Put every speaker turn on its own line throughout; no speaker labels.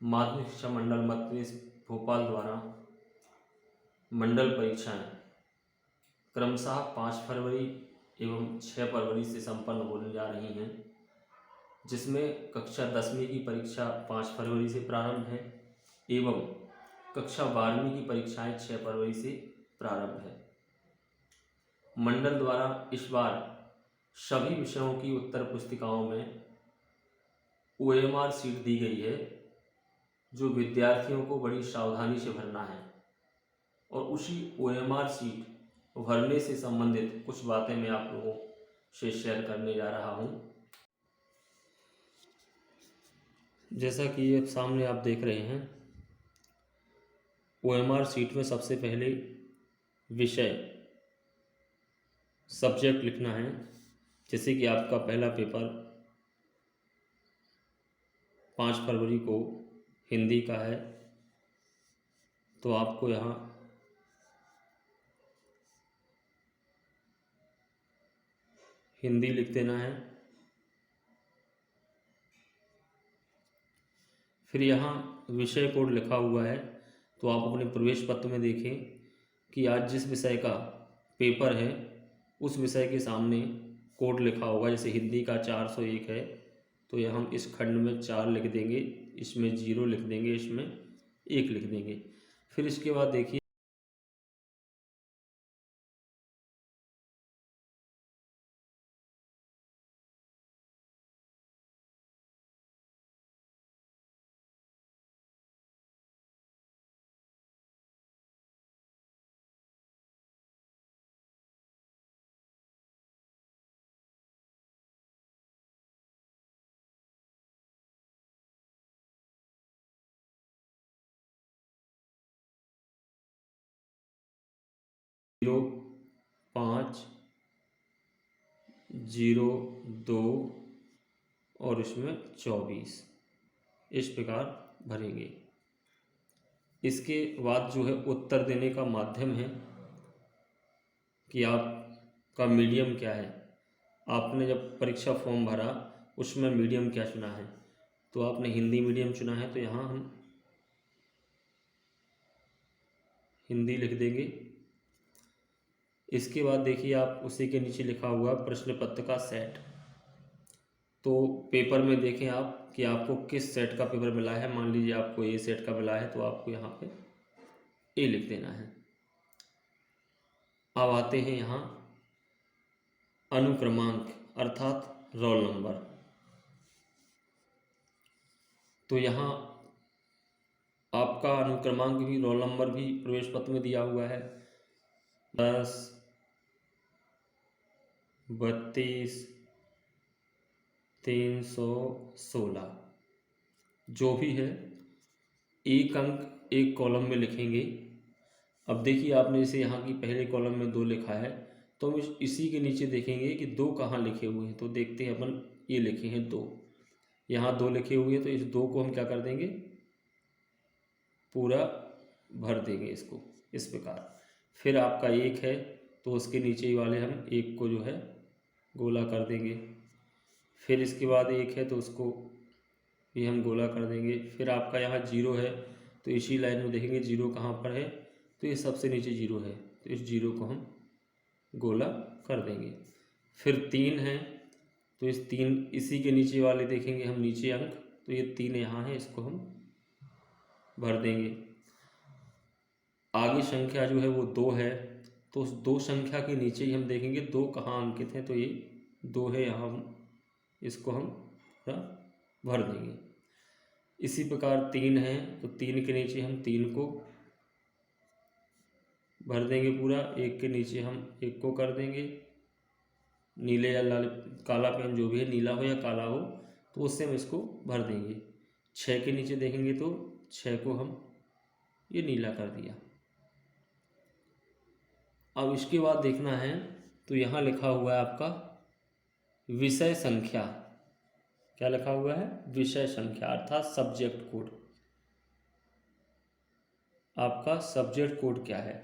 माध्यमिक शिक्षा मंडल मध्य प्रदेश भोपाल द्वारा मंडल परीक्षाएं क्रमशः 5 फरवरी एवं 6 फरवरी से संपन्न होने जा रही हैं, जिसमें कक्षा 10वीं की परीक्षा 5 फरवरी से प्रारंभ है एवं कक्षा 12वीं की परीक्षाएं 6 फरवरी से प्रारंभ है। मंडल द्वारा इस बार सभी विषयों की उत्तर पुस्तिकाओं में OMR सीट दी गई है, जो विद्यार्थियों को बड़ी सावधानी से भरना है और उसी OMR सीट भरने से संबंधित कुछ बातें मैं आप लोगों से शेयर करने जा रहा हूं। जैसा कि ये सामने आप देख रहे हैं, OMR सीट में सबसे पहले विषय सब्जेक्ट लिखना है। जैसे कि आपका पहला पेपर 5 फरवरी को हिंदी का है, तो आपको यहाँ हिंदी लिख देना है। फिर यहाँ विषय कोड लिखा हुआ है, तो आप अपने प्रवेश पत्र में देखें कि आज जिस विषय का पेपर है उस विषय के सामने कोड लिखा होगा। जैसे हिंदी का 401 है, तो यहाँ हम इस खंड में 4 लिख देंगे, इसमें 0 लिख देंगे, इसमें 1 लिख देंगे। फिर इसके बाद देखिए जीरो 5 0 2 और इसमें 24 इस प्रकार भरेंगे। इसके बाद जो है उत्तर देने का माध्यम है कि आपका मीडियम क्या है। आपने जब परीक्षा फॉर्म भरा उसमें मीडियम क्या चुना है, तो आपने हिंदी मीडियम चुना है, तो यहाँ हम हिंदी लिख देंगे। इसके बाद देखिए आप उसी के नीचे लिखा हुआ प्रश्न पत्र का सेट। तो पेपर में देखें आप कि आपको किस सेट का पेपर मिला है। मान लीजिए आपको ए सेट का मिला है, तो आपको यहाँ पे ए लिख देना है। अब आते हैं यहाँ अनुक्रमांक अर्थात रोल नंबर। तो यहाँ आपका अनुक्रमांक भी, रोल नंबर भी प्रवेश पत्र में दिया हुआ है। 10 32 316 जो भी है, एक अंक एक कॉलम में लिखेंगे। अब देखिए आपने इसे यहाँ की पहले कॉलम में 2 लिखा है, तो हम इसी के नीचे देखेंगे कि 2 कहाँ लिखे हुए हैं। तो देखते हैं अपन, ये लिखे हैं 2, यहाँ 2 लिखे हुए हैं, तो इस 2 को हम क्या कर देंगे, पूरा भर देंगे इसको इस प्रकार। फिर आपका 1 है, तो उसके नीचे वाले हम 1 को जो है गोला कर देंगे। फिर इसके बाद 1 है, तो उसको भी हम गोला कर देंगे। फिर आपका यहाँ 0 है, तो इसी लाइन में देखेंगे 0 कहाँ पर है, तो ये सबसे नीचे 0 है, तो इस 0 को हम गोला कर देंगे। फिर 3 है, तो इस 3 इसी के नीचे वाले देखेंगे हम नीचे अंक, तो ये 3 यहाँ है, इसको हम भर देंगे। आगे संख्या जो है वो 2 है, तो उस 2 संख्या के नीचे ही हम देखेंगे 2 कहाँ अंकित है, तो ये 2 है, यहाँ हम इसको हम पूरा भर देंगे। इसी प्रकार 3 है, तो 3 के नीचे हम 3 को भर देंगे पूरा। 1 के नीचे हम 1 को कर देंगे। नीले या लाल, काला पेन जो भी है, नीला हो या काला हो, तो उससे हम इसको भर देंगे। 6 के नीचे देखेंगे तो 6 को हम ये नीला कर दिया। अब इसके बाद देखना है, तो यहाँ लिखा हुआ है आपका विषय संख्या। क्या लिखा हुआ है, विषय संख्या अर्थात सब्जेक्ट कोड। आपका सब्जेक्ट कोड क्या है,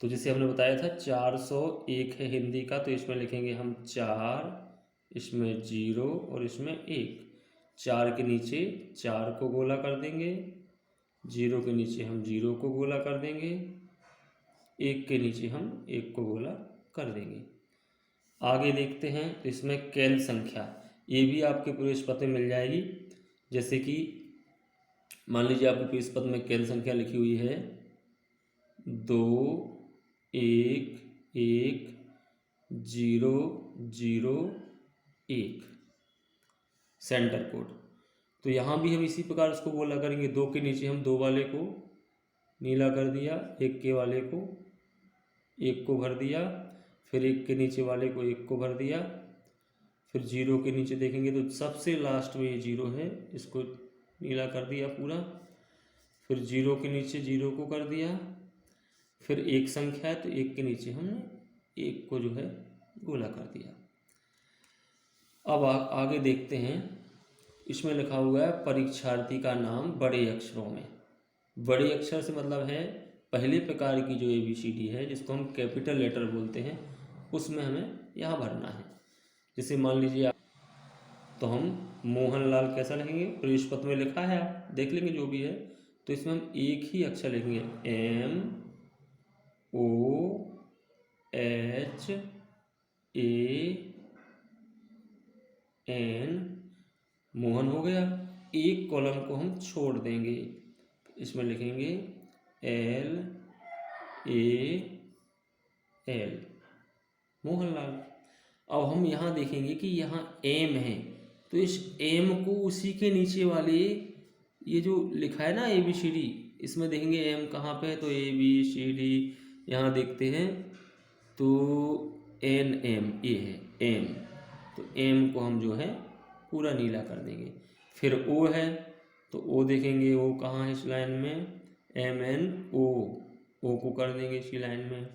तो जैसे हमने बताया था 401 है हिंदी का, तो इसमें लिखेंगे हम 4, इसमें 0 और इसमें 1। 4 के नीचे 4 को गोला कर देंगे, 0 के नीचे हम 0 को गोला कर देंगे, 1 के नीचे हम 1 को गोला कर देंगे। आगे देखते हैं तो इसमें केंद्र संख्या, ये भी आपके प्रवेश पत्र में मिल जाएगी। जैसे कि मान लीजिए आपके प्रवेश पत्र में केंद्र संख्या लिखी हुई है 2 1 1 0 0 1 सेंटर कोड। तो यहाँ भी हम इसी प्रकार उसको गोला करेंगे। 2 के नीचे हम 2 वाले को नीला कर दिया, 1 के वाले को 1 को भर दिया, फिर 1 के नीचे वाले को 1 को भर दिया, फिर 0 के नीचे देखेंगे तो सबसे लास्ट में ये 0 है, इसको नीला कर दिया पूरा, फिर 0 के नीचे 0 को कर दिया, फिर एक संख्या है तो 1 के नीचे हमने 1 को जो है गोला कर दिया। अब आगे देखते हैं, इसमें लिखा हुआ है परीक्षार्थी का नाम बड़े अक्षरों में। बड़े अक्षर से मतलब है पहले प्रकार की जो ABCD है, जिसको हम कैपिटल लेटर बोलते हैं, उसमें हमें यहाँ भरना है। जैसे मान लीजिए आप, तो हम मोहनलाल कैसा लिखेंगे, प्रवेश पत्र में लिखा है, आप देख लेंगे जो भी है। तो इसमें हम एक ही अक्षर लिखेंगे, MOHAN, मोहन हो गया। एक कॉलम को हम छोड़ देंगे, इसमें लिखेंगे LAL, मोहनलाल। अब हम यहाँ देखेंगे कि यहाँ M है, तो इस M को उसी के नीचे वाले ये जो लिखा है ना ABCD, इसमें देखेंगे M कहाँ पे है, तो ABCD यहाँ देखते हैं तो NM ये है M, तो M को हम जो है पूरा नीला कर देंगे। फिर O है तो O देखेंगे, O कहाँ है इस लाइन में, MNO, O को कर देंगे इसी लाइन में।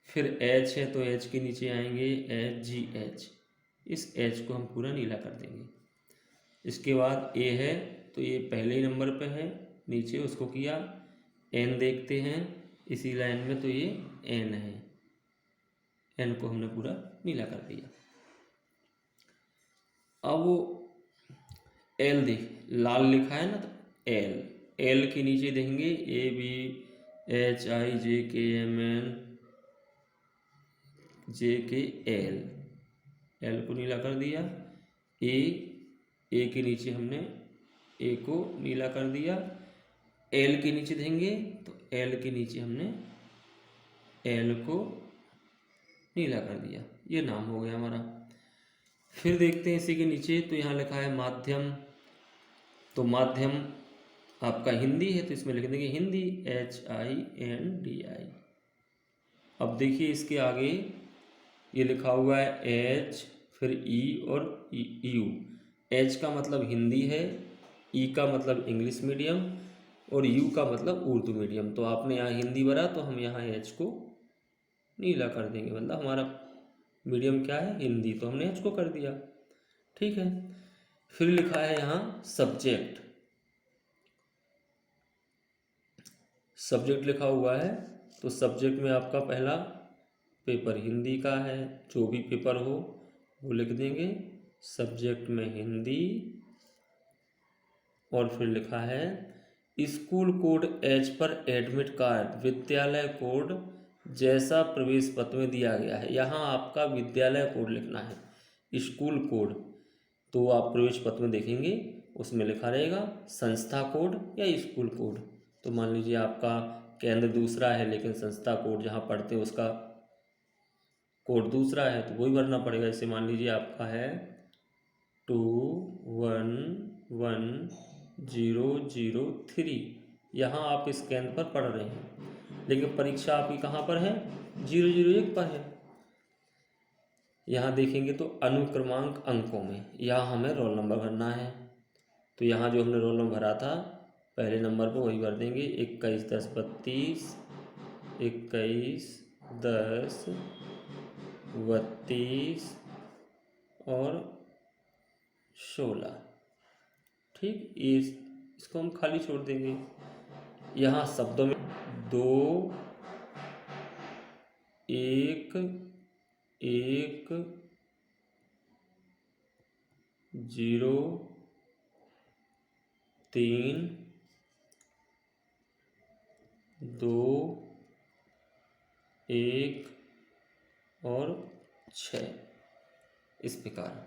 फिर H है तो H के नीचे आएंगे HGH, इस H को हम पूरा नीला कर देंगे। इसके बाद A है तो ये पहले ही नंबर पे है, नीचे उसको किया। N देखते हैं इसी लाइन में, तो ये N है, N को हमने पूरा नीला कर दिया। अब वो L देख, लाल लिखा है ना, तो L के नीचे देखेंगे ABHIJKMNJKL, L को नीला कर दिया। A के नीचे हमने A को नीला कर दिया। L के नीचे देंगे तो L के नीचे हमने L को नीला कर दिया, ये नाम हो गया हमारा। फिर देखते हैं इसी के नीचे, तो यहाँ लिखा है माध्यम, तो माध्यम आपका हिंदी है तो इसमें लिख देंगे हिंदी HINDI। अब देखिए इसके आगे ये लिखा हुआ है H, फिर E और U। H का मतलब हिंदी है, E का मतलब इंग्लिश मीडियम और U का मतलब उर्दू मीडियम। तो आपने यहाँ हिंदी भरा तो हम यहाँ H को नीला कर देंगे, मतलब हमारा मीडियम क्या है, हिंदी, तो हमने H को कर दिया। ठीक है। फिर लिखा है यहाँ सब्जेक्ट, सब्जेक्ट लिखा हुआ है तो सब्जेक्ट में आपका पहला पेपर हिंदी का है, जो भी पेपर हो वो लिख देंगे सब्जेक्ट में हिंदी। और फिर लिखा है स्कूल कोड एज पर एडमिट कार्ड, विद्यालय कोड जैसा प्रवेश पत्र में दिया गया है। यहाँ आपका विद्यालय कोड लिखना है, स्कूल कोड तो आप प्रवेश पत्र में देखेंगे उसमें लिखा रहेगा संस्था कोड या स्कूल कोड। तो मान लीजिए आपका केंद्र दूसरा है लेकिन संस्था कोड जहाँ पढ़ते हैं उसका कोड दूसरा है, तो वही भरना पड़ेगा। जैसे मान लीजिए आपका है 211-003, यहाँ आप इस केंद्र पर पढ़ रहे हैं, लेकिन परीक्षा आपकी कहाँ पर है, 001 पर है। यहाँ देखेंगे तो अनुक्रमांक अंकों में, यहाँ हमें रोल नंबर भरना है। तो यहाँ जो हमने रोल नंबर भरा था पहले नंबर पर वही भर देंगे, 21-10-32, 21-10-32 और 16। ठीक, इसको हम खाली छोड़ देंगे। यहाँ शब्दों में 2 1 1 0 3 2 1 और 6 इस प्रकार।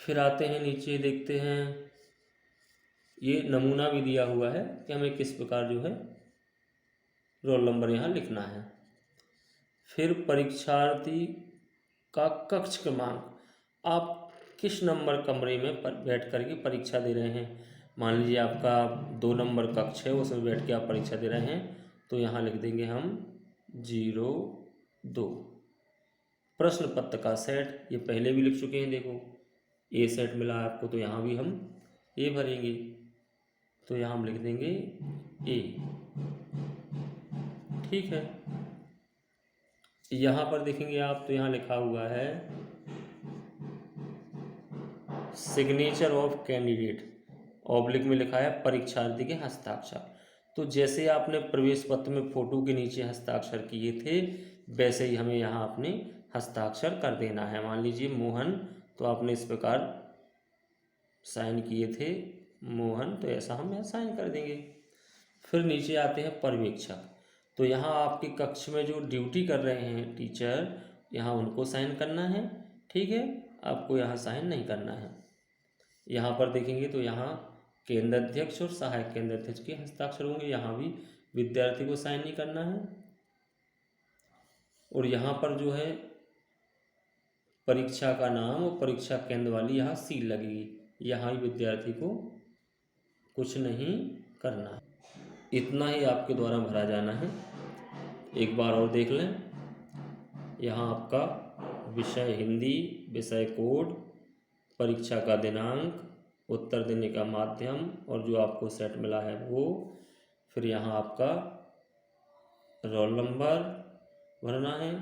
फिर आते हैं नीचे, देखते हैं ये नमूना भी दिया हुआ है कि हमें किस प्रकार जो है रोल नंबर यहाँ लिखना है। फिर परीक्षार्थी का कक्ष क्रमांक, आप किस नंबर कमरे में बैठ कर के परीक्षा दे रहे हैं। मान लीजिए आपका 2 नंबर कक्ष है, उसमें बैठ के आप परीक्षा दे रहे हैं, तो यहाँ लिख देंगे हम 02। प्रश्न पत्र का सेट, ये पहले भी लिख चुके हैं, देखो ए सेट मिला आपको, तो यहाँ भी हम ए भरेंगे, तो यहाँ हम लिख देंगे ए। ठीक है, यहाँ पर देखेंगे आप तो यहाँ लिखा हुआ है सिग्नेचर ऑफ कैंडिडेट, ऑब्लिक में लिखा है परीक्षार्थी के हस्ताक्षर। तो जैसे आपने प्रवेश पत्र में फोटो के नीचे हस्ताक्षर किए थे, वैसे ही हमें यहाँ अपने हस्ताक्षर कर देना है। मान लीजिए मोहन, तो आपने इस प्रकार साइन किए थे मोहन, तो ऐसा हम यहाँ साइन कर देंगे। फिर नीचे आते हैं पर्यवेक्षक, तो यहाँ आपके कक्ष में जो ड्यूटी कर रहे हैं टीचर, यहाँ उनको साइन करना है। ठीक है, आपको यहाँ साइन नहीं करना है। यहाँ पर देखेंगे तो यहाँ केंद्र अध्यक्ष और सहायक केंद्र अध्यक्ष के हस्ताक्षर होंगे, यहाँ भी विद्यार्थी को साइन नहीं करना है। और यहाँ पर जो है परीक्षा का नाम और परीक्षा केंद्र वाली यहाँ सील लगेगी, यहाँ ही विद्यार्थी को कुछ नहीं करना है। इतना ही आपके द्वारा भरा जाना है। एक बार और देख लें, यहाँ आपका विषय हिंदी, विषय कोड, परीक्षा का दिनांक, उत्तर देने का माध्यम और जो आपको सेट मिला है वो, फिर यहाँ आपका रोल नंबर भरना है,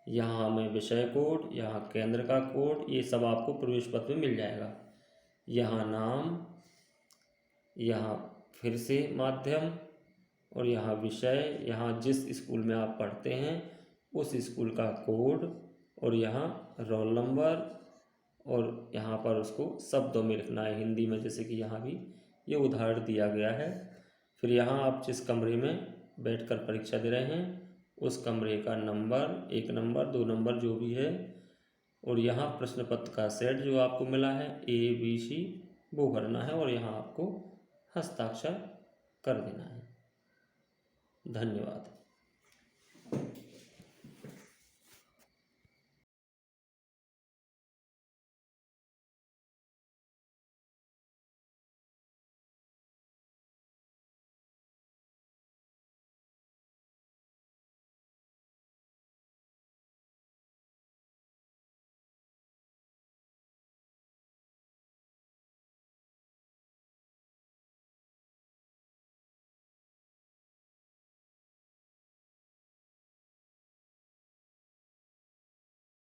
यहाँ हमें विषय कोड, यहाँ केंद्र का कोड, ये सब आपको प्रवेश पत्र में मिल जाएगा। यहाँ नाम, यहाँ फिर से माध्यम और यहाँ विषय, यहाँ जिस स्कूल में आप पढ़ते हैं उस स्कूल का कोड और यहाँ रोल नंबर, और यहाँ पर उसको शब्दों में लिखना है हिंदी में, जैसे कि यहाँ भी ये उदाहरण दिया गया है। फिर यहाँ आप जिस कमरे में बैठकर परीक्षा दे रहे हैं उस कमरे का नंबर, 1 नंबर 2 नंबर जो भी है, और यहाँ प्रश्न पत्र का सेट जो आपको मिला है ABC, वो भरना है और यहाँ आपको हस्ताक्षर कर देना है। धन्यवाद।